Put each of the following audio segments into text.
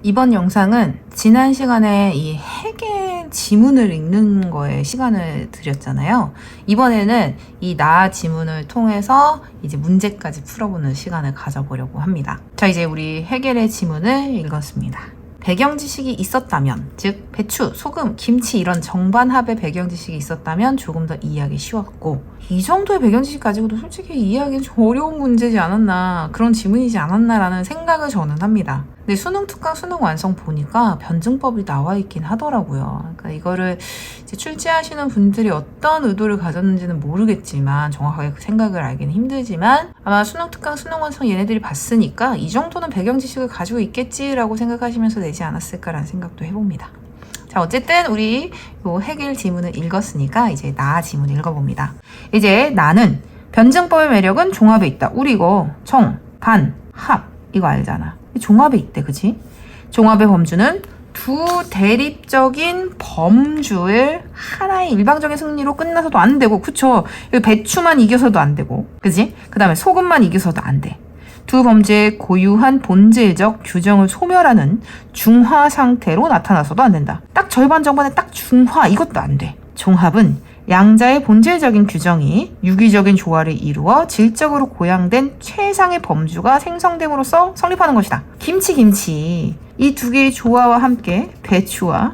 이번 영상은 지난 시간에 이 해겔 지문을 읽는 거에 시간을 드렸잖아요. 이번에는 이 나 지문을 통해서 이제 문제까지 풀어보는 시간을 가져보려고 합니다. 자, 이제 우리 해겔의 지문을 읽었습니다. 배경 지식이 있었다면, 즉 배추, 소금, 김치 이런 정반합의 배경 지식이 있었다면 조금 더 이해하기 쉬웠고, 이 정도의 배경 지식 가지고도 솔직히 이해하기 좀 어려운 문제지 않았나, 그런 지문이지 않았나라는 생각을 저는 합니다. 근데 수능 특강 수능 완성 보니까 변증법이 나와 있긴 하더라고요. 그러니까 이거를 이제 출제하시는 분들이 어떤 의도를 가졌는지는 모르겠지만, 정확하게 그 생각을 알기는 힘들지만, 아마 수능 특강 수능 완성 얘네들이 봤으니까 이 정도는 배경 지식을 가지고 있겠지라고 생각하시면서 내지 않았을까라는 생각도 해봅니다. 자, 어쨌든 우리 요 해겔 지문을 읽었으니까 이제 나 지문 읽어봅니다. 이제 나는 변증법의 매력은 종합에 있다. 우리 이거 정, 반, 합 이거 알잖아. 종합에 있대, 그치? 종합의 범주는 두 대립적인 범주를 하나의 일방적인 승리로 끝나서도 안 되고, 그쵸? 배추만 이겨서도 안 되고, 그치? 그 다음에 소금만 이겨서도 안 돼. 두 범주의 고유한 본질적 규정을 소멸하는 중화 상태로 나타나서도 안 된다. 딱 절반 정반에 딱 중화, 이것도 안 돼. 종합은 양자의 본질적인 규정이 유기적인 조화를 이루어 질적으로 고양된 최상의 범주가 생성됨으로써 성립하는 것이다. 김치 이 두 개의 조화와 함께 배추와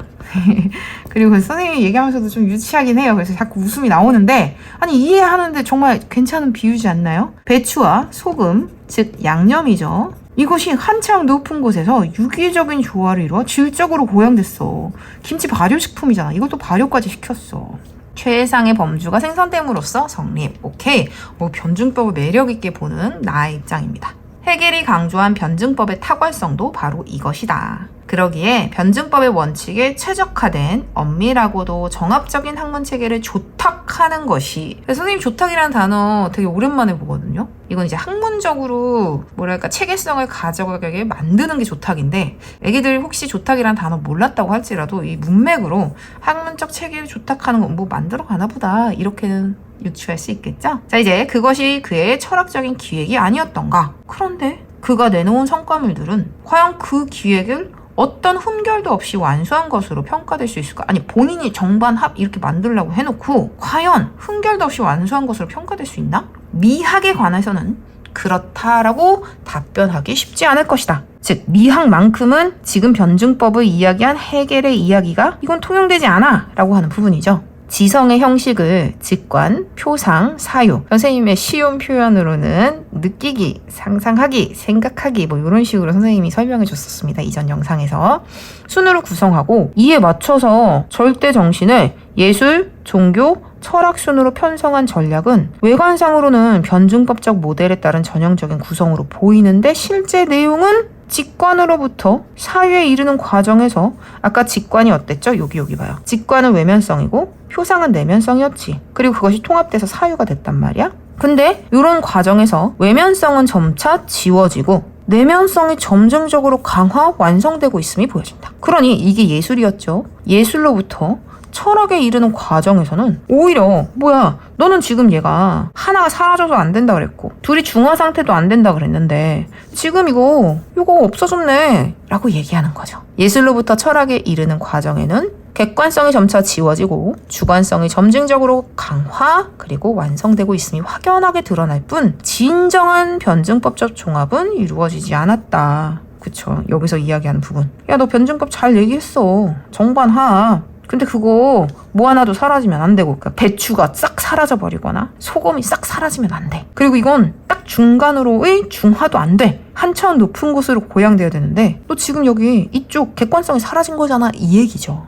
그리고 선생님이 얘기하면서도 좀 유치하긴 해요. 그래서 자꾸 웃음이 나오는데, 아니 이해하는데 정말 괜찮은 비유지 않나요? 배추와 소금, 즉 양념이죠. 이것이 한창 높은 곳에서 유기적인 조화를 이루어 질적으로 고양됐어. 김치 발효식품이잖아. 이것도 발효까지 시켰어. 최상의 범주가 생성됨으로써 성립. 오케이. 변증법을 매력있게 보는 나의 입장입니다. 해겔이 강조한 변증법의 탁월성도 바로 이것이다. 그러기에 변증법의 원칙에 최적화된 엄밀하고도 정합적인 학문체계를 조탁하는 것이, 선생님 조탁이라는 단어 되게 오랜만에 보거든요. 이건 이제 학문적으로 뭐랄까 체계성을 가져가게 만드는 게 조탁인데, 애기들 혹시 조탁이라는 단어 몰랐다고 할지라도 이 문맥으로 학문적 체계를 조탁하는 건 뭐 만들어 가나 보다, 이렇게는 유추할 수 있겠죠? 자, 이제 그것이 그의 철학적인 기획이 아니었던가? 그런데 그가 내놓은 성과물들은 과연 그 기획을 어떤 흠결도 없이 완수한 것으로 평가될 수 있을까? 아니, 본인이 정반합 이렇게 만들려고 해놓고 과연 흠결도 없이 완수한 것으로 평가될 수 있나? 미학에 관해서는 그렇다라고 답변하기 쉽지 않을 것이다. 즉, 미학만큼은 지금 변증법을 이야기한 해겔의 이야기가 이건 통용되지 않아 라고 하는 부분이죠. 지성의 형식을 직관, 표상, 사유, 선생님의 쉬운 표현으로는 느끼기, 상상하기, 생각하기 뭐 이런 식으로 선생님이 설명해 줬었습니다. 이전 영상에서. 순으로 구성하고 이에 맞춰서 절대 정신을 예술, 종교, 철학 순으로 편성한 전략은 외관상으로는 변증법적 모델에 따른 전형적인 구성으로 보이는데 실제 내용은 직관으로부터 사유에 이르는 과정에서 아까 직관이 어땠죠? 여기 봐요. 직관은 외면성이고 표상은 내면성이었지. 그리고 그것이 통합돼서 사유가 됐단 말이야. 근데 이런 과정에서 외면성은 점차 지워지고 내면성이 점진적으로 강화, 완성되고 있음이 보여진다. 그러니 이게 예술이었죠. 예술로부터 철학에 이르는 과정에서는 오히려 뭐야, 너는 지금 얘가 하나가 사라져도 안 된다 그랬고 둘이 중화 상태도 안 된다 그랬는데 지금 이거 없어졌네 라고 얘기하는 거죠. 예술로부터 철학에 이르는 과정에는 객관성이 점차 지워지고 주관성이 점진적으로 강화 그리고 완성되고 있음이 확연하게 드러날 뿐 진정한 변증법적 종합은 이루어지지 않았다. 그쵸, 여기서 이야기하는 부분. 야, 너 변증법 잘 얘기했어. 정반합. 근데 그거 뭐 하나도 사라지면 안 되고, 그러니까 배추가 싹 사라져 버리거나 소금이 싹 사라지면 안 돼. 그리고 이건 딱 중간으로의 중화도 안 돼. 한 차원 높은 곳으로 고양돼야 되는데 너 지금 여기 이쪽 객관성이 사라진 거잖아, 이 얘기죠.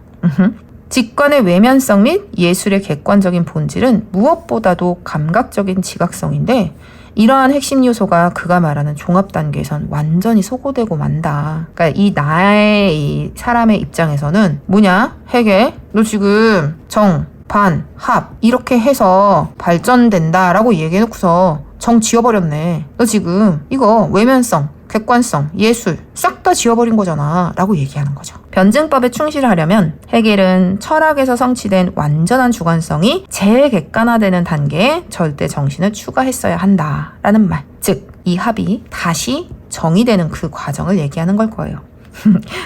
직관의 외면성 및 예술의 객관적인 본질은 무엇보다도 감각적인 지각성인데 이러한 핵심 요소가 그가 말하는 종합 단계에선 완전히 소거되고 만다. 그러니까 이 나의 이 사람의 입장에서는 뭐냐? 해겔, 너 지금 정, 반, 합 이렇게 해서 발전된다라고 얘기해놓고서 정 지워버렸네. 너 지금 이거 외면성, 객관성, 예술 싹 다 지워버린 거잖아 라고 얘기하는 거죠. 변증법에 충실하려면 해겔은 철학에서 성취된 완전한 주관성이 재객관화되는 단계에 절대 정신을 추가했어야 한다라는 말. 즉, 이 합이 다시 정의되는 그 과정을 얘기하는 걸 거예요.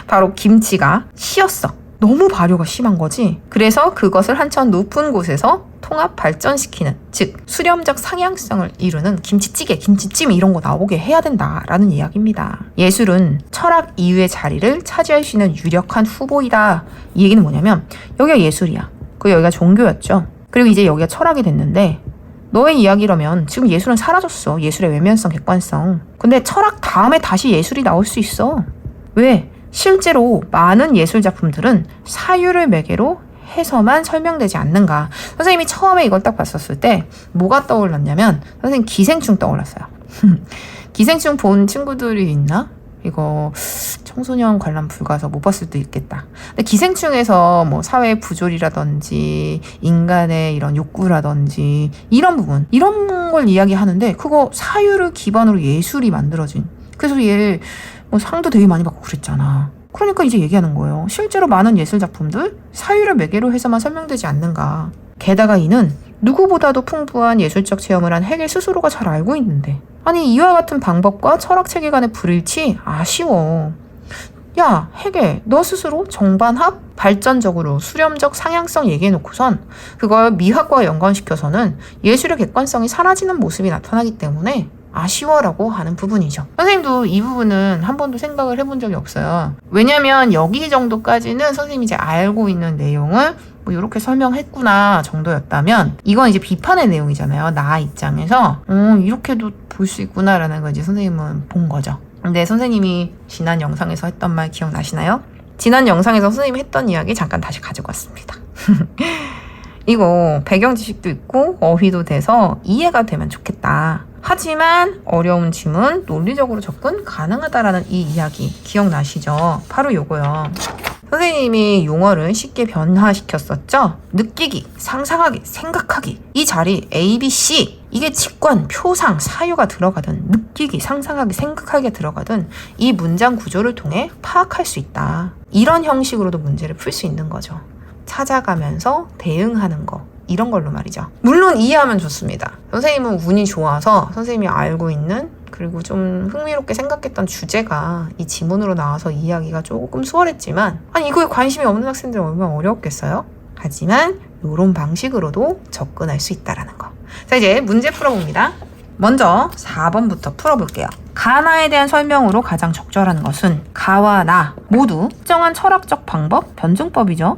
바로 김치가 씨였어. 너무 발효가 심한 거지. 그래서 그것을 한층 높은 곳에서 통합 발전시키는, 즉 수렴적 상향성을 이루는 김치찌개, 김치찜 이런 거 나오게 해야 된다라는 이야기입니다. 예술은 철학 이후의 자리를 차지할 수 있는 유력한 후보이다. 이 얘기는 뭐냐면 여기가 예술이야. 그리고 여기가 종교였죠. 그리고 이제 여기가 철학이 됐는데 너의 이야기라면 지금 예술은 사라졌어. 예술의 외면성, 객관성. 근데 철학 다음에 다시 예술이 나올 수 있어. 왜? 실제로 많은 예술 작품들은 사유를 매개로 해서만 설명되지 않는가. 선생님이 처음에 이걸 딱 봤었을 때 뭐가 떠올랐냐면 선생님 기생충 떠올랐어요. 기생충 본 친구들이 있나? 이거 청소년 관람 불가서 못 봤을 수도 있겠다. 근데 기생충에서 뭐 사회 부조리라든지 인간의 이런 욕구라든지 이런 부분, 이런 걸 이야기하는데 그거 사유를 기반으로 예술이 만들어진. 그래서 얘 뭐 상도 되게 많이 받고 그랬잖아. 그러니까 이제 얘기하는 거예요. 실제로 많은 예술 작품들 사유를 매개로 해서만 설명되지 않는가. 게다가 이는 누구보다도 풍부한 예술적 체험을 한 헤겔 스스로가 잘 알고 있는데, 아니 이와 같은 방법과 철학 체계 간의 불일치 아쉬워. 야 헤겔, 너 스스로 정반합, 발전적으로 수렴적 상향성 얘기해놓고선 그걸 미학과 연관시켜서는 예술의 객관성이 사라지는 모습이 나타나기 때문에 아쉬워라고 하는 부분이죠. 선생님도 이 부분은 한 번도 생각을 해본 적이 없어요. 왜냐면 여기 정도까지는 선생님이 이제 알고 있는 내용을 뭐 이렇게 설명했구나 정도였다면, 이건 이제 비판의 내용이잖아요. 나 입장에서 이렇게도 볼 수 있구나라는 걸 이제 선생님은 본 거죠. 근데 선생님이 지난 영상에서 했던 말 기억나시나요? 지난 영상에서 선생님이 했던 이야기 잠깐 다시 가지고 왔습니다. 이거 배경 지식도 있고 어휘도 돼서 이해가 되면 좋겠다. 하지만 어려운 지문 논리적으로 접근 가능하다라는 이 이야기 기억나시죠? 바로 요거요. 선생님이 용어를 쉽게 변화시켰었죠? 느끼기, 상상하기, 생각하기. 이 자리 A, B, C 이게 직관, 표상, 사유가 들어가든 느끼기, 상상하기, 생각하기가 들어가든 이 문장 구조를 통해 파악할 수 있다. 이런 형식으로도 문제를 풀 수 있는 거죠. 찾아가면서 대응하는 거. 이런 걸로 말이죠. 물론 이해하면 좋습니다. 선생님은 운이 좋아서 선생님이 알고 있는 그리고 좀 흥미롭게 생각했던 주제가 이 지문으로 나와서 이해하기가 조금 수월했지만, 아니 이거에 관심이 없는 학생들은 얼마나 어려웠겠어요? 하지만 이런 방식으로도 접근할 수 있다라는 거. 자, 이제 문제 풀어봅니다. 먼저 4번부터 풀어볼게요. 가나에 대한 설명으로 가장 적절한 것은 가와 나 모두 특정한 철학적 방법, 변증법이죠.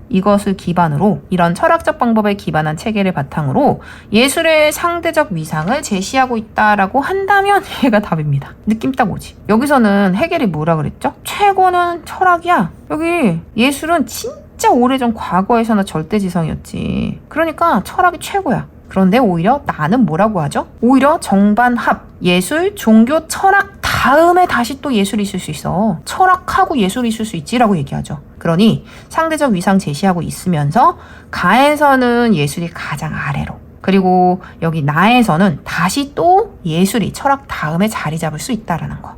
이것을 기반으로 이런 철학적 방법에 기반한 체계를 바탕으로 예술의 상대적 위상을 제시하고 있다라고 한다면 얘가 답입니다. 느낌 딱 오지. 여기서는 헤겔이 뭐라 그랬죠? 최고는 철학이야. 여기 예술은 진짜 오래전 과거에서나 절대지성이었지. 그러니까 철학이 최고야. 그런데 오히려 나는 뭐라고 하죠? 오히려 정반합, 예술, 종교, 철학 다음에 다시 또 예술이 있을 수 있어. 철학하고 예술이 있을 수 있지라고 얘기하죠. 그러니 상대적 위상 제시하고 있으면서 가에서는 예술이 가장 아래로, 그리고 여기 나에서는 다시 또 예술이 철학 다음에 자리 잡을 수 있다라는 거.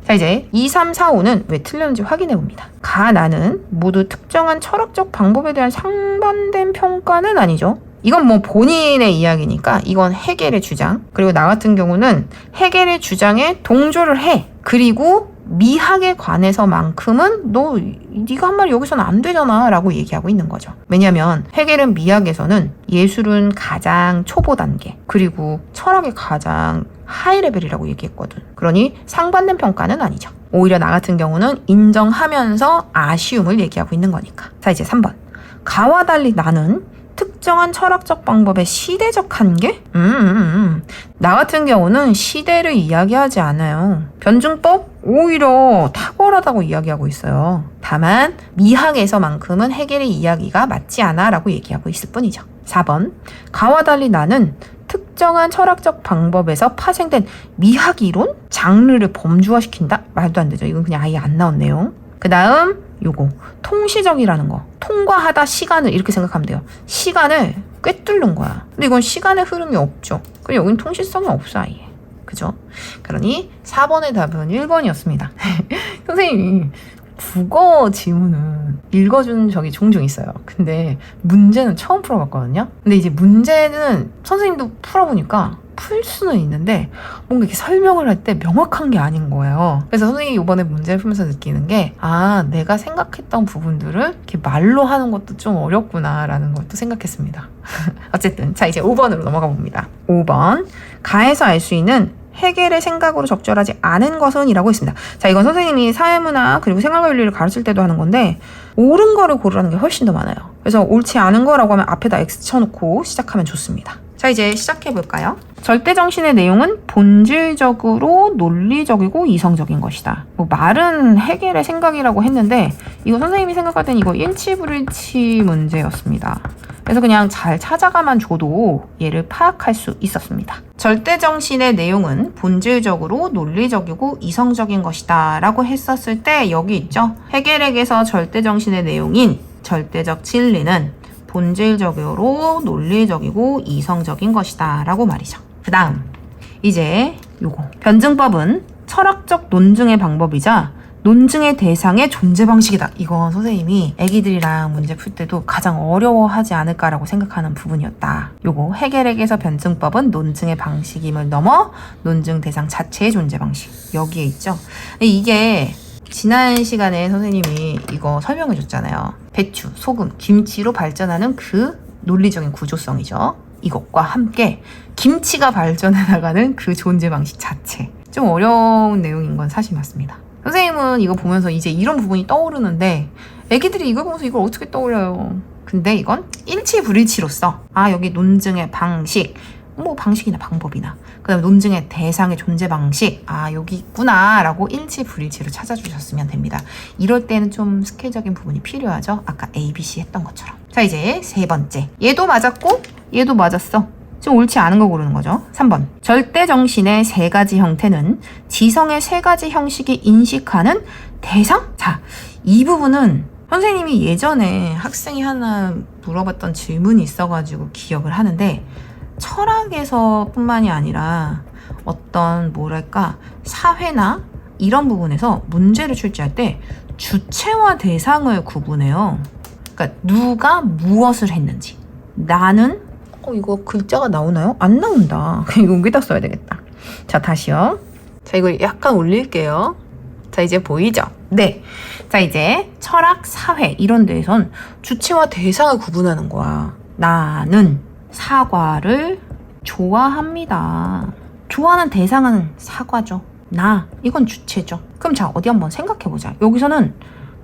자, 이제 2, 3, 4, 5는 왜 틀렸는지 확인해 봅니다. 가, 나는 모두 특정한 철학적 방법에 대한 상반된 평가는 아니죠. 이건 뭐 본인의 이야기니까 이건 헤겔의 주장. 그리고 나 같은 경우는 헤겔의 주장에 동조를 해. 그리고 미학에 관해서만큼은 너 네가 한 말 여기서는 안 되잖아 라고 얘기하고 있는 거죠. 왜냐면 헤겔은 미학에서는 예술은 가장 초보 단계, 그리고 철학이 가장 하이 레벨이라고 얘기했거든. 그러니 상반된 평가는 아니죠. 오히려 나 같은 경우는 인정하면서 아쉬움을 얘기하고 있는 거니까. 자, 이제 3번. 가와 달리 나는 특정한 철학적 방법의 시대적 한계? 나 같은 경우는 시대를 이야기하지 않아요. 변증법? 오히려 탁월하다고 이야기하고 있어요. 다만 미학에서만큼은 헤겔의 이야기가 맞지 않아 라고 얘기하고 있을 뿐이죠. 4번. 가와 달리 나는 특정한 철학적 방법에서 파생된 미학 이론? 장르를 범주화시킨다? 말도 안 되죠. 이건 그냥 아예 안 나온 내용. 그 다음 요거 통시적이라는 거. 통과하다 시간을 이렇게 생각하면 돼요. 시간을 꿰뚫는 거야. 근데 이건 시간의 흐름이 없죠. 그럼 여긴 통시성이 없어 아예. 그죠? 그러니 4번의 답은 1번이었습니다. 선생님이 국어 지문은 읽어준 적이 종종 있어요. 근데 문제는 처음 풀어봤거든요. 근데 이제 문제는 선생님도 풀어보니까 풀 수는 있는데 뭔가 이렇게 설명을 할 때 명확한 게 아닌 거예요. 그래서 선생님이 이번에 문제를 풀면서 느끼는 게 내가 생각했던 부분들을 이렇게 말로 하는 것도 좀 어렵구나 라는 것도 생각했습니다. 어쨌든 자, 이제 5번으로 넘어가 봅니다. 5번, 가에서 알 수 있는 해겔의 생각으로 적절하지 않은 것은 이라고 했습니다. 자, 이건 선생님이 사회문화 그리고 생활관리를 가르칠 때도 하는 건데 옳은 거를 고르라는 게 훨씬 더 많아요. 그래서 옳지 않은 거라고 하면 앞에다 X 쳐놓고 시작하면 좋습니다. 자, 이제 시작해볼까요? 절대정신의 내용은 본질적으로 논리적이고 이성적인 것이다. 말은 해겔의 생각이라고 했는데 이거 선생님이 생각할 땐 이거 일치불일치 문제였습니다. 그래서 그냥 잘 찾아가만 줘도 얘를 파악할 수 있었습니다. 절대정신의 내용은 본질적으로 논리적이고 이성적인 것이다 라고 했었을 때 여기 있죠. 해겔에게서 절대정신의 내용인 절대적 진리는 본질적으로 논리적이고 이성적인 것이다 라고 말이죠. 그 다음 이제 요거 변증법은 철학적 논증의 방법이자 논증의 대상의 존재 방식이다. 이건 선생님이 애기들이랑 문제 풀 때도 가장 어려워하지 않을까라고 생각하는 부분이었다. 요거 해겔에게서 변증법은 논증의 방식임을 넘어 논증 대상 자체의 존재 방식. 여기에 있죠. 이게 지난 시간에 선생님이 이거 설명해 줬잖아요. 배추, 소금, 김치로 발전하는 그 논리적인 구조성이죠. 이것과 함께 김치가 발전해 나가는 그 존재 방식 자체. 좀 어려운 내용인 건 사실 맞습니다. 선생님은 이거 보면서 이제 이런 부분이 떠오르는데 애기들이 이걸 보면서 이걸 어떻게 떠올려요? 근데 이건 일치불일치로서 여기 논증의 방식, 방식이나 방법이나 그 다음에 논증의 대상의 존재 방식 여기 있구나 라고 일치불일치로 찾아주셨으면 됩니다. 이럴 때는 좀 스케일적인 부분이 필요하죠. 아까 ABC 했던 것처럼. 자, 이제 세 번째, 얘도 맞았고 얘도 맞았어. 좀 옳지 않은 거 고르는 거죠. 3번. 절대정신의 세 가지 형태는 지성의 세 가지 형식이 인식하는 대상? 자, 이 부분은 선생님이 예전에 학생이 하나 물어봤던 질문이 있어가지고 기억을 하는데 철학에서 뿐만이 아니라 어떤 사회나 이런 부분에서 문제를 출제할 때 주체와 대상을 구분해요. 그러니까 누가 무엇을 했는지. 나는 이거 글자가 나오나요? 안 나온다. 이거 여기다 써야 되겠다. 자, 다시요. 자, 이거 약간 올릴게요. 자, 이제 보이죠? 네. 자, 이제 철학, 사회 이런 데에선 주체와 대상을 구분하는 거야. 나는 사과를 좋아합니다. 좋아하는 대상은 사과죠. 이건 주체죠. 그럼 자, 어디 한번 생각해보자. 여기서는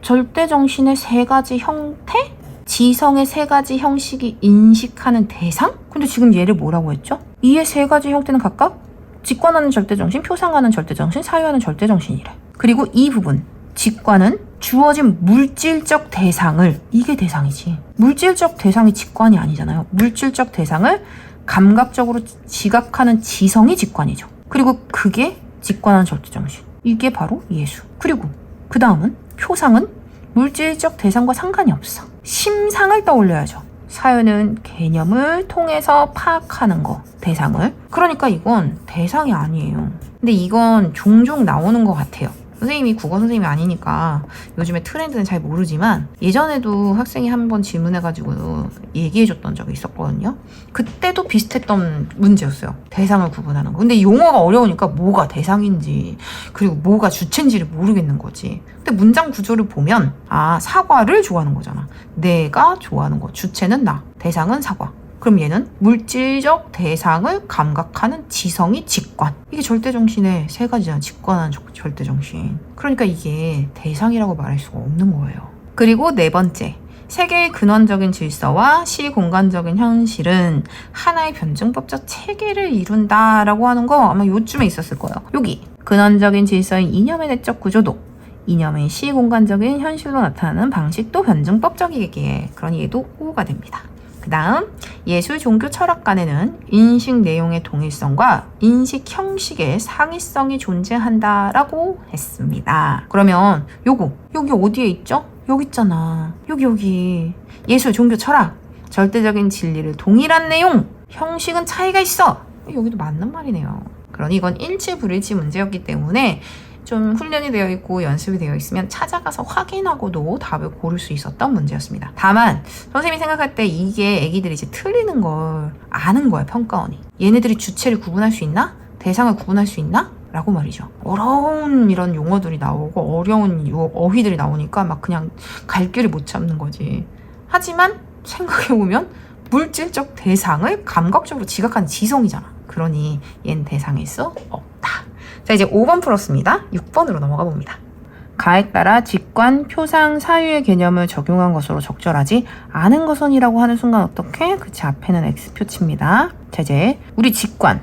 절대정신의 세 가지 형태? 지성의 세 가지 형식이 인식하는 대상? 근데 지금 얘를 뭐라고 했죠? 이의 세 가지 형태는 각각 직관하는 절대정신, 표상하는 절대정신, 사유하는 절대정신이래. 그리고 이 부분, 직관은 주어진 물질적 대상을, 이게 대상이지. 물질적 대상이 직관이 아니잖아요. 물질적 대상을 감각적으로 지각하는 지성이 직관이죠. 그리고 그게 직관하는 절대정신. 이게 바로 예수. 그리고 그 다음은 표상은 물질적 대상과 상관이 없어. 심상을 떠올려야죠. 사유는 개념을 통해서 파악하는 거, 대상을. 그러니까 이건 대상이 아니에요. 근데 이건 종종 나오는 것 같아요. 선생님이 국어 선생님이 아니니까 요즘에 트렌드는 잘 모르지만 예전에도 학생이 한번 질문해가지고 얘기해줬던 적이 있었거든요. 그때도 비슷했던 문제였어요. 대상을 구분하는 거. 근데 용어가 어려우니까 뭐가 대상인지 그리고 뭐가 주체인지를 모르겠는 거지. 근데 문장 구조를 보면 사과를 좋아하는 거잖아. 내가 좋아하는 거. 주체는 나. 대상은 사과. 그럼 얘는 물질적 대상을 감각하는 지성이 직관. 이게 절대정신의 세 가지잖아. 직관하는 절대정신. 그러니까 이게 대상이라고 말할 수가 없는 거예요. 그리고 네 번째. 세계의 근원적인 질서와 시공간적인 현실은 하나의 변증법적 체계를 이룬다라고 하는 거 아마 요쯤에 있었을 거예요. 여기 근원적인 질서인 이념의 내적 구조도 이념의 시공간적인 현실로 나타나는 방식도 변증법적이기에 그러니 얘도 오가 됩니다. 그 다음 예술, 종교, 철학간에는 인식 내용의 동일성과 인식 형식의 상이성이 존재한다라고 했습니다. 그러면 여기 어디에 있죠? 여기 있잖아. 여기 예술, 종교, 철학 절대적인 진리를 동일한 내용, 형식은 차이가 있어. 여기도 맞는 말이네요. 그러니 이건 일치불일치 문제였기 때문에 좀 훈련이 되어 있고 연습이 되어 있으면 찾아가서 확인하고도 답을 고를 수 있었던 문제였습니다. 다만 선생님이 생각할 때 이게 애기들이 이제 틀리는 걸 아는 거야, 평가원이. 얘네들이 주체를 구분할 수 있나? 대상을 구분할 수 있나? 라고 말이죠. 어려운 이런 용어들이 나오고 어려운 어휘들이 나오니까 막 그냥 갈 길을 못 잡는 거지. 하지만 생각해보면 물질적 대상을 감각적으로 지각하는 지성이잖아. 그러니 얜 대상일 수 없다. 자, 이제 5번 풀었습니다. 6번으로 넘어가 봅니다. 가에 따라 직관, 표상, 사유의 개념을 적용한 것으로 적절하지 않은 것은이라고 하는 순간 어떻게? 그치, 앞에는 X표치입니다. 자, 이제 우리 직관.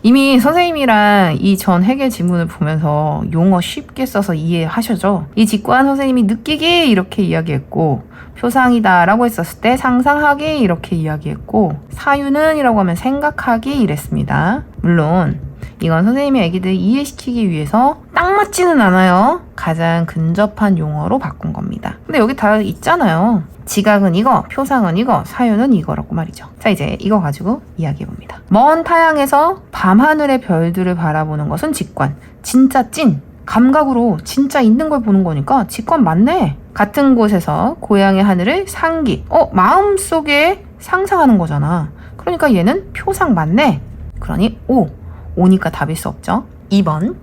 이미 선생님이랑 이 전 해결 지문을 보면서 용어 쉽게 써서 이해하셔죠? 이 직관 선생님이 느끼기 이렇게 이야기했고, 표상이다 라고 했었을 때 상상하기 이렇게 이야기했고, 사유는 이라고 하면 생각하기 이랬습니다. 물론 이건 선생님의 애기들 이해시키기 위해서 딱 맞지는 않아요. 가장 근접한 용어로 바꾼 겁니다. 근데 여기 다 있잖아요. 지각은 이거, 표상은 이거, 사유는 이거라고 말이죠. 자, 이제 이거 가지고 이야기해봅니다. 먼 타양에서 밤하늘의 별들을 바라보는 것은 직관. 진짜 찐. 감각으로 진짜 있는 걸 보는 거니까 직관 맞네. 같은 곳에서 고향의 하늘을 상기. 마음속에 상상하는 거잖아. 그러니까 얘는 표상 맞네. 그러니 오니까 답일 수 없죠. 2번.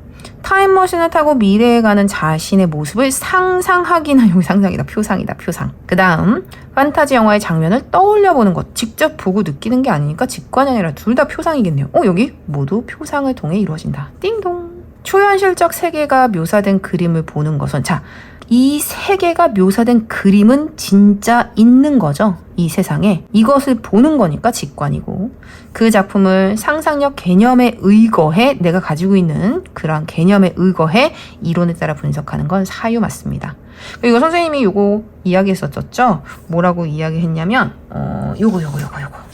타임머신을 타고 미래에 가는 자신의 모습을 상상하기는 여기 상상이다. 표상이다. 표상. 그 다음 판타지 영화의 장면을 떠올려보는 것. 직접 보고 느끼는 게 아니니까 직관이 아니라 둘 다 표상이겠네요. 여기 모두 표상을 통해 이루어진다. 띵동. 초현실적 세계가 묘사된 그림을 보는 것은, 자, 이 세계가 묘사된 그림은 진짜 있는 거죠. 이 세상에. 이것을 보는 거니까 직관이고, 그 작품을 상상력 개념에 의거해, 내가 가지고 있는 그런 개념에 의거해 이론에 따라 분석하는 건 사유 맞습니다. 이거 선생님이 요거 이야기했었죠? 뭐라고 이야기했냐면 요거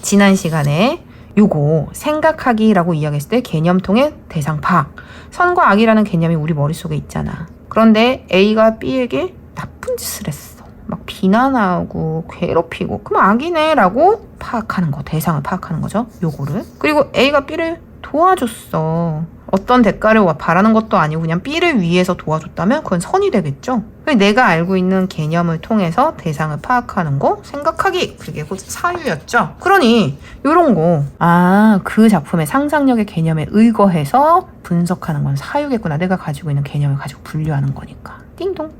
지난 시간에 요거 생각하기라고 이야기했을 때 개념통의 대상 파악. 선과 악이라는 개념이 우리 머릿속에 있잖아. 그런데 A가 B에게 나쁜 짓을 했어. 막 비난하고 괴롭히고, 그럼 악이네 라고 파악하는 거. 대상을 파악하는 거죠. 요거를. 그리고 A가 B를 도와줬어. 어떤 대가를 바라는 것도 아니고 그냥 B를 위해서 도와줬다면 그건 선이 되겠죠. 내가 알고 있는 개념을 통해서 대상을 파악하는 거, 생각하기, 그게 곧 사유였죠. 그러니 요런 거, 그 작품의 상상력의 개념에 의거해서 분석하는 건 사유겠구나. 내가 가지고 있는 개념을 가지고 분류하는 거니까. 띵동.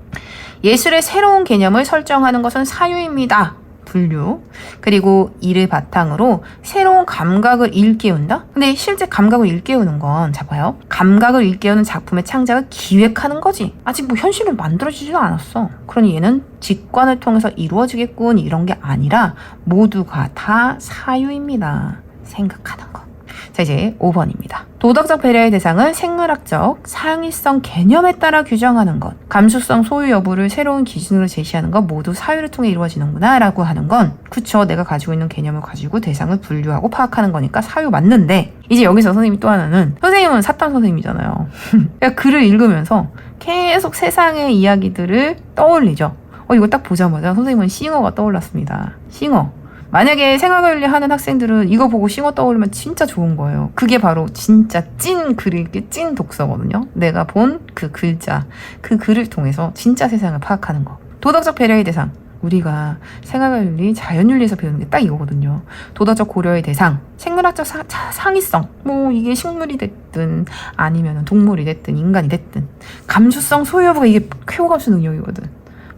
예술의 새로운 개념을 설정하는 것은 사유입니다. 분류. 그리고 이를 바탕으로 새로운 감각을 일깨운다? 근데 실제 감각을 일깨우는 건, 자 봐요. 감각을 일깨우는 작품의 창작을 기획하는 거지. 아직 뭐 현실을 만들어지지도 않았어. 그러니 얘는 직관을 통해서 이루어지겠군 이런 게 아니라 모두가 다 사유입니다. 생각하는 거. 자, 이제 5번입니다. 도덕적 배려의 대상은 생물학적 상위성 개념에 따라 규정하는 것, 감수성 소유 여부를 새로운 기준으로 제시하는 것 모두 사유를 통해 이루어지는구나 라고 하는 건, 그쵸, 내가 가지고 있는 개념을 가지고 대상을 분류하고 파악하는 거니까 사유 맞는데, 이제 여기서 선생님이 또 하나는, 선생님은 사탐 선생님이잖아요. 그러니까 글을 읽으면서 계속 세상의 이야기들을 떠올리죠. 이거 딱 보자마자 선생님은 싱어가 떠올랐습니다. 싱어. 만약에 생활관리 하는 학생들은 이거 보고 싱어 떠오르면 진짜 좋은 거예요. 그게 바로 진짜 찐 글 읽기, 찐 독서거든요. 내가 본 그 글자, 그 글을 통해서 진짜 세상을 파악하는 거. 도덕적 배려의 대상. 우리가 생활관리, 자연윤리에서 배우는 게 딱 이거거든요. 도덕적 고려의 대상, 생물학적 상위성. 뭐 이게 식물이 됐든 아니면 동물이 됐든 인간이 됐든. 감수성 소유 여부가 이게 쾌호감수 능력이거든.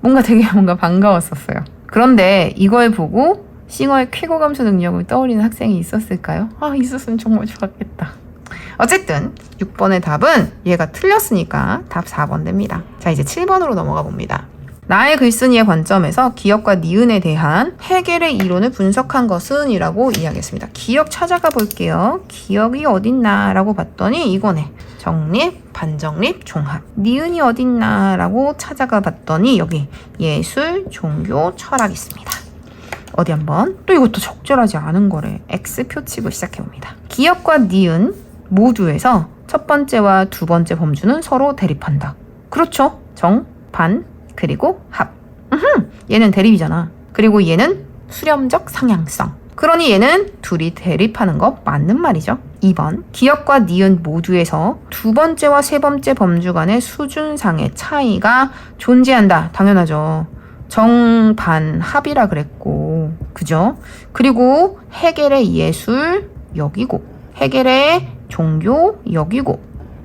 뭔가 반가웠었어요. 그런데 이걸 보고 싱어의 쾌거감수 능력을 떠올리는 학생이 있었을까요? 있었으면 정말 좋았겠다. 어쨌든 6번의 답은 얘가 틀렸으니까 답 4번 됩니다. 자, 이제 7번으로 넘어가 봅니다. 나의 글쓴이의 관점에서 기억과 니은에 대한 해겔의 이론을 분석한 것은 이라고 이야기했습니다. 기억 찾아가 볼게요. 기억이 어딨나 라고 봤더니 이거네. 정립, 반정립, 종합. 니은이 어딨나 라고 찾아가 봤더니 여기 예술, 종교, 철학 있습니다. 어디 한번. 또 이것도 적절하지 않은 거래. X표 치고 시작해봅니다. 기억과 니은 모두에서 첫 번째와 두 번째 범주는 서로 대립한다. 그렇죠. 정, 반, 그리고 합. 얘는 대립이잖아. 그리고 얘는 수렴적 상향성. 그러니 얘는 둘이 대립하는 거 맞는 말이죠. 2번. 기역과 니은 모두에서 두 번째와 세 번째 범주 간의 수준상의 차이가 존재한다. 당연하죠. 정반합이라 그랬고, 그죠? 그리고 해겔의 예술 여기고, 해겔의 종교 여기고,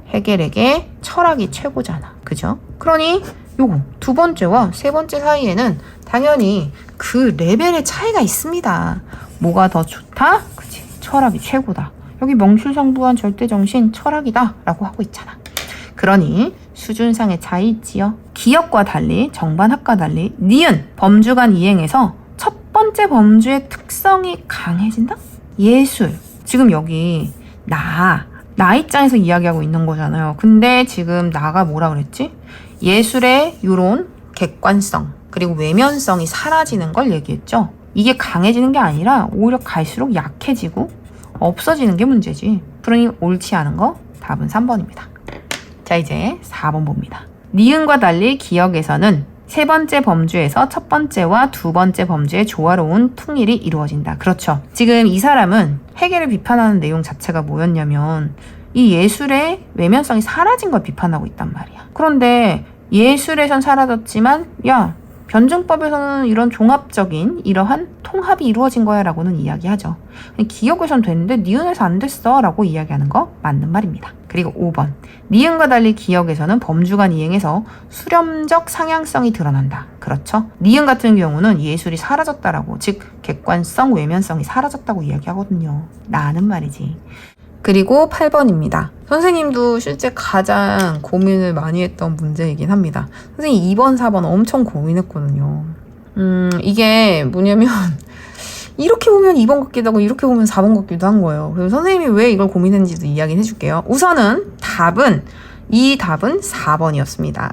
해겔에게 철학이 최고잖아. 그죠? 그러니 요거 두 번째와 세 번째 사이에는 당연히 그 레벨의 차이가 있습니다. 뭐가 더 좋다? 그치? 철학이 최고다. 여기 명실상부한 절대정신 철학이다 라고 하고 있잖아. 그러니 수준상의 차이 있지요. 기역과 달리, 정반합과 달리 니은 범주 간 이행에서 첫 번째 범주의 특성이 강해진다? 예술. 지금 여기 나 입장에서 이야기하고 있는 거잖아요. 근데 지금 나가 뭐라 그랬지? 예술의 요런 객관성 그리고 외면성이 사라지는 걸 얘기했죠. 이게 강해지는 게 아니라 오히려 갈수록 약해지고 없어지는 게 문제지. 그러니 옳지 않은 거 답은 3번입니다. 자, 이제 4번 봅니다. 니은과 달리 기역에서는 세 번째 범주에서 첫 번째와 두 번째 범주의 조화로운 통일이 이루어진다. 그렇죠. 지금 이 사람은 해겔을 비판하는 내용 자체가 뭐였냐면 이 예술의 외면성이 사라진 걸 비판하고 있단 말이야. 그런데 예술에선 사라졌지만 야, 변증법에서는 이런 종합적인 이러한 통합이 이루어진 거야 라고는 이야기하죠. 기역에선 됐는데 니은에서 안 됐어 라고 이야기하는 거 맞는 말입니다. 그리고 5번. 니은과 달리 기역에서는 범주간 이행에서 수렴적 상향성이 드러난다. 그렇죠. 니은 같은 경우는 예술이 사라졌다라고, 즉 객관성, 외면성이 사라졌다고 이야기하거든요. 나는 말이지. 그리고 8번입니다. 선생님도 실제 가장 고민을 많이 했던 문제이긴 합니다. 선생님 2번, 4번 엄청 고민했거든요. 이게 뭐냐면 이렇게 보면 2번 같기도 하고 이렇게 보면 4번 같기도 한 거예요. 그래서 선생님이 왜 이걸 고민했는지도 이야기를 해줄게요. 우선은 이 답은 4번이었습니다.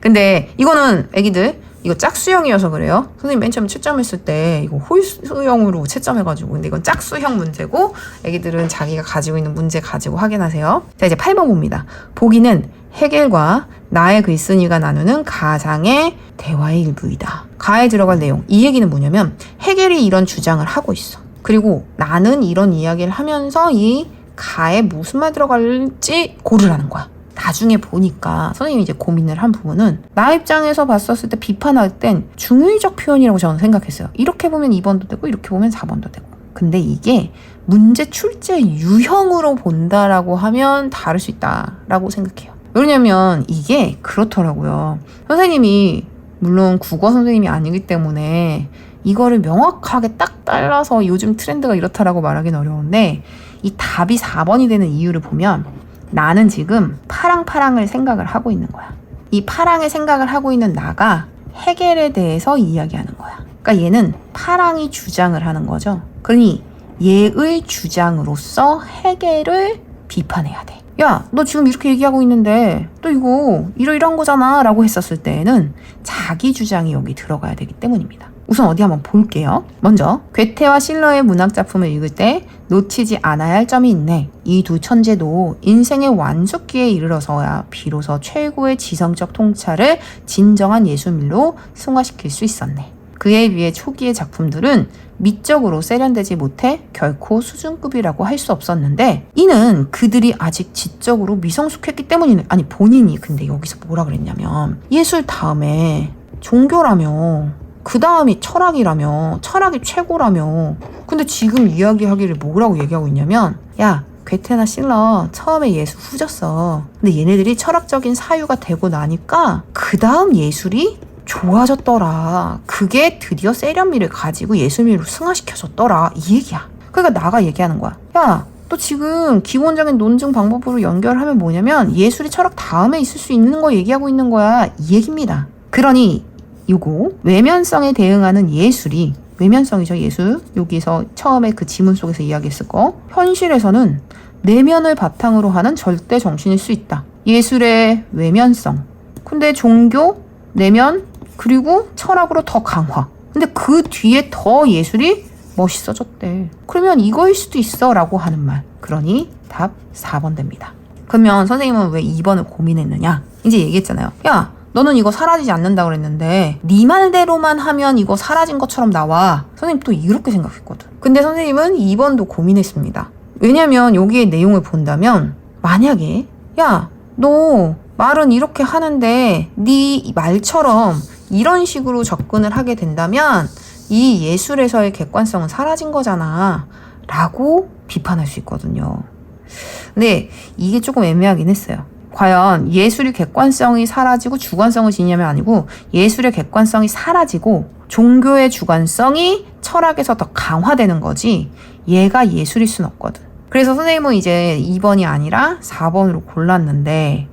근데 이거는 애기들 이거 짝수형이어서 그래요. 선생님 맨 처음에 채점했을 때 이거 홀수형으로 채점해가지고, 근데 이건 짝수형 문제고 애기들은 자기가 가지고 있는 문제 가지고 확인하세요. 자, 이제 8번 봅니다. 보기는 해겔과 나의 글쓴이가 나누는 가상의 대화의 일부이다. 가에 들어갈 내용, 이 얘기는 뭐냐면 해겔이 이런 주장을 하고 있어. 그리고 나는 이런 이야기를 하면서 이 가에 무슨 말 들어갈지 고르라는 거야. 나중에 보니까 선생님이 이제 고민을 한 부분은 나 입장에서 봤었을 때 비판할 땐 중의적 표현이라고 저는 생각했어요. 이렇게 보면 2번도 되고 이렇게 보면 4번도 되고. 근데 이게 문제 출제 유형으로 본다라고 하면 다를 수 있다라고 생각해요. 왜냐면 이게 그렇더라고요. 선생님이 물론 국어 선생님이 아니기 때문에 이거를 명확하게 딱 잘라서 요즘 트렌드가 이렇다라고 말하기는 어려운데 이 답이 4번이 되는 이유를 보면 나는 지금 파랑파랑을 생각을 하고 있는 거야. 이 파랑의 생각을 하고 있는 나가 해겔에 대해서 이야기하는 거야. 그러니까 얘는 파랑이 주장을 하는 거죠. 그러니 얘의 주장으로서 해겔을 비판해야 돼. 야, 너 지금 이렇게 얘기하고 있는데 또 이거 이러이러한 거잖아 라고 했었을 때에는 자기 주장이 여기 들어가야 되기 때문입니다. 우선 어디 한번 볼게요. 먼저 괴테와 실러의 문학작품을 읽을 때 놓치지 않아야 할 점이 있네. 이 두 천재도 인생의 완숙기에 이르러서야 비로소 최고의 지성적 통찰을 진정한 예술미로 승화시킬 수 있었네. 그에 비해 초기의 작품들은 미적으로 세련되지 못해 결코 수준급이라고 할 수 없었는데 이는 그들이 아직 지적으로 미성숙했기 때문이네. 아니 본인이 근데 여기서 뭐라 그랬냐면 예술 다음에 종교라며 그 다음이 철학이라며 철학이 최고라며. 근데 지금 이야기하기를 뭐라고 얘기하고 있냐면 야, 괴테나 실러 처음에 예술 후졌어. 근데 얘네들이 철학적인 사유가 되고 나니까 그 다음 예술이 좋아졌더라. 그게 드디어 세련미를 가지고 예술미로 승화시켜줬더라. 이 얘기야. 그러니까 나가 얘기하는 거야. 야, 또 지금 기본적인 논증 방법으로 연결하면 뭐냐면 예술이 철학 다음에 있을 수 있는 거 얘기하고 있는 거야. 이 얘기입니다. 그러니 요거 외면성에 대응하는 예술이 외면성이죠. 예술. 여기서 처음에 그 지문 속에서 이야기했을 거. 현실에서는 내면을 바탕으로 하는 절대 정신일 수 있다. 예술의 외면성. 근데 종교, 내면, 그리고 철학으로 더 강화. 근데 그 뒤에 더 예술이 멋있어졌대. 그러면 이거일 수도 있어 라고 하는 말. 그러니 답 4번 됩니다. 그러면 선생님은 왜 2번을 고민했느냐? 이제 얘기했잖아요. 야, 너는 이거 사라지지 않는다고 그랬는데 네 말대로만 하면 이거 사라진 것처럼 나와. 선생님 또 이렇게 생각했거든. 근데 선생님은 2번도 고민했습니다. 왜냐면 여기에 내용을 본다면 만약에 야, 너 말은 이렇게 하는데 네 말처럼 이런 식으로 접근을 하게 된다면 이 예술에서의 객관성은 사라진 거잖아 라고 비판할 수 있거든요. 근데 이게 조금 애매하긴 했어요. 과연 예술의 객관성이 사라지고 주관성을 지니냐면 아니고 예술의 객관성이 사라지고 종교의 주관성이 철학에서 더 강화되는 거지 얘가 예술일 순 없거든. 그래서 선생님은 이제 2번이 아니라 4번으로 골랐는데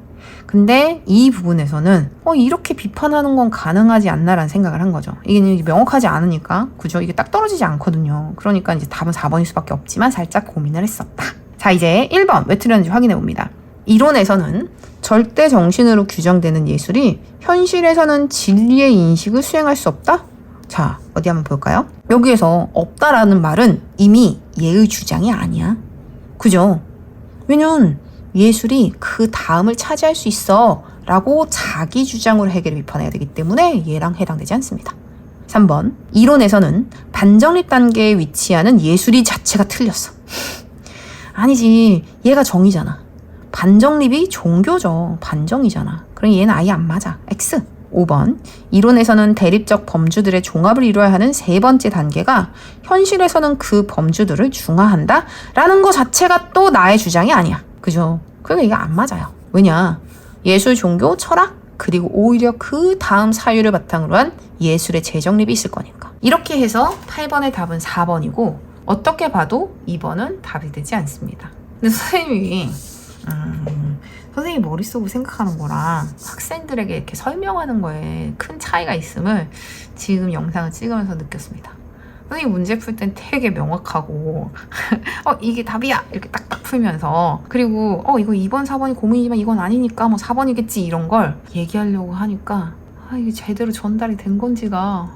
근데 이 부분에서는 이렇게 비판하는 건 가능하지 않나라는 생각을 한 거죠. 이게 명확하지 않으니까 그죠? 이게 딱 떨어지지 않거든요. 그러니까 이제 답은 4번일 수밖에 없지만 살짝 고민을 했었다. 자, 이제 1번 왜 틀렸는지 확인해 봅니다. 이론에서는 절대 정신으로 규정되는 예술이 현실에서는 진리의 인식을 수행할 수 없다? 자, 어디 한번 볼까요? 여기에서 없다라는 말은 이미 얘의 주장이 아니야. 그죠? 왜냐면 예술이 그 다음을 차지할 수 있어 라고 자기 주장으로 해결을 비판해야 되기 때문에 얘랑 해당되지 않습니다. 3번 이론에서는 반정립 단계에 위치하는 예술이 자체가 틀렸어. 아니지, 얘가 정이잖아. 반정립이 종교죠. 반정이잖아. 그럼 얘는 아예 안 맞아. X. 5번 이론에서는 대립적 범주들의 종합을 이루어야 하는 세 번째 단계가 현실에서는 그 범주들을 중화한다 라는 것 자체가 또 나의 주장이 아니야. 그죠? 그러니까 이게 안 맞아요. 왜냐? 예술, 종교, 철학 그리고 오히려 그 다음 사유를 바탕으로 한 예술의 재정립이 있을 거니까. 이렇게 해서 8번의 답은 4번이고 어떻게 봐도 2번은 답이 되지 않습니다. 근데 선생님이 선생님 머릿속으로 생각하는 거랑 학생들에게 이렇게 설명하는 거에 큰 차이가 있음을 지금 영상을 찍으면서 느꼈습니다. 선생님 문제 풀 땐 되게 명확하고 이게 답이야 이렇게 딱딱 풀면서 그리고 이거 2번 4번이 고민이지만 이건 아니니까 뭐 4번이겠지 이런 걸 얘기하려고 하니까 이게 제대로 전달이 된 건지가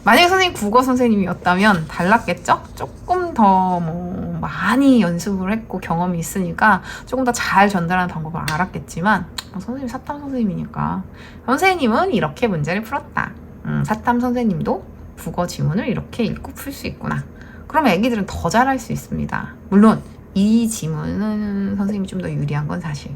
만약에 선생님 국어 선생님이었다면 달랐겠죠? 조금 더 많이 연습을 했고 경험이 있으니까 조금 더 잘 전달하는 방법을 알았겠지만 선생님 사탐 선생님이니까 선생님은 이렇게 문제를 풀었다. 사탐 선생님도 국어 지문을 이렇게 읽고 풀 수 있구나. 그럼 애기들은 더 잘할 수 있습니다. 물론 이 지문은 선생님이 좀 더 유리한 건 사실.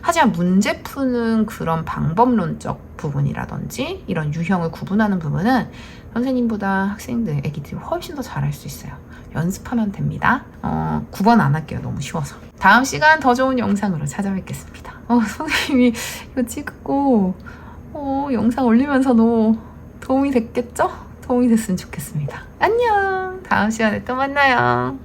하지만 문제 푸는 그런 방법론적 부분이라든지 이런 유형을 구분하는 부분은 선생님보다 학생들, 애기들이 훨씬 더 잘할 수 있어요. 연습하면 됩니다. 9번 안 할게요. 너무 쉬워서. 다음 시간 더 좋은 영상으로 찾아뵙겠습니다. 선생님이 이거 찍고 영상 올리면서도 도움이 됐겠죠? 도움이 됐으면 좋겠습니다. 안녕. 다음 시간에 또 만나요.